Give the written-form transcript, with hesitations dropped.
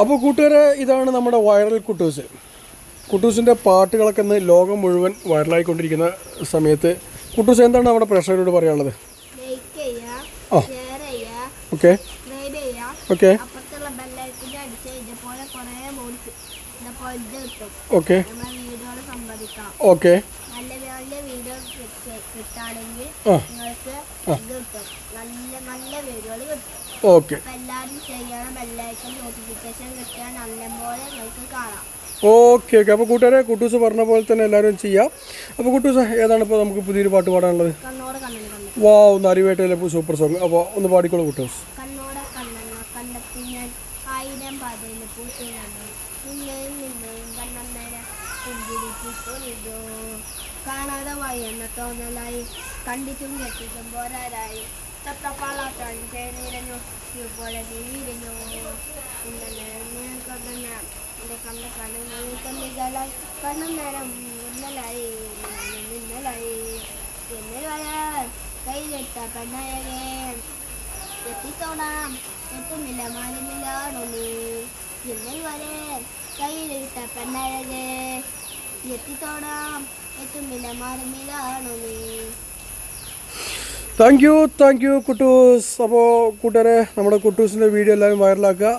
അപ്പോൾ കൂട്ടുകാരെ, ഇതാണ് നമ്മുടെ വൈറൽ കുട്ടൂസ്. കുട്ടൂസിൻ്റെ പാട്ടുകളൊക്കെ ഇന്ന് ലോകം മുഴുവൻ വൈറലായിക്കൊണ്ടിരിക്കുന്ന സമയത്ത് കുട്ടൂസ് എന്താണ് നമ്മുടെ പ്രേക്ഷകരോട് പറയാനുള്ളത്? ആ okay okay okay okay okay okay okay. അപ്പോൾ കൂട്ടുകാരെ, കുട്ടൂസ് പറഞ്ഞ പോലെ തന്നെ എല്ലാവരും ചെയ്യാം. അപ്പോൾ കുട്ടൂസ്, ഏതാണ് ഇപ്പോൾ നമുക്ക് പുതിയൊരു പാട്ട് പാടാനുള്ളത്? വാവ്, നരിവേട്ടയിലെ സൂപ്പർ സോങ്. അപ്പോൾ ഒന്ന് പാടിക്കോളൂ കുട്ടൂസ്. കാണാതെ വയ്യെന്ന തോന്നലായി കണ്ടിട്ടും കെട്ടിട്ടും പോരാരായി തൊട്ടപ്പാളാട്ടാൻ ചേർന്നിരഞ്ഞു പോലെ നീരിഞ്ഞു എൻ്റെ കണ്ണ കണ്ണുകളായി കണ്ണും നേരം മിന്നലായി മിന്നലായി എന്നിൽ വരാൻ കയ്യിലെത്ത പെണ്ണഴകേ എത്തിത്തോടാം എത്തുന്നില്ല മാനുമില്ലാണോ നീ എന്നിൽ വരെ കയ്യിലെടുത്ത പെണ്ണഴകേ എത്തിത്തോടാം എത്തുന്നില്ല മാനുമില്ലാണോ നീ. Thank you Kuttoos. അപ്പോൾ കൂട്ടുകാരെ, നമ്മുടെ കുട്ടൂസിൻ്റെ വീഡിയോ എല്ലാവരും വൈറലാക്കുക.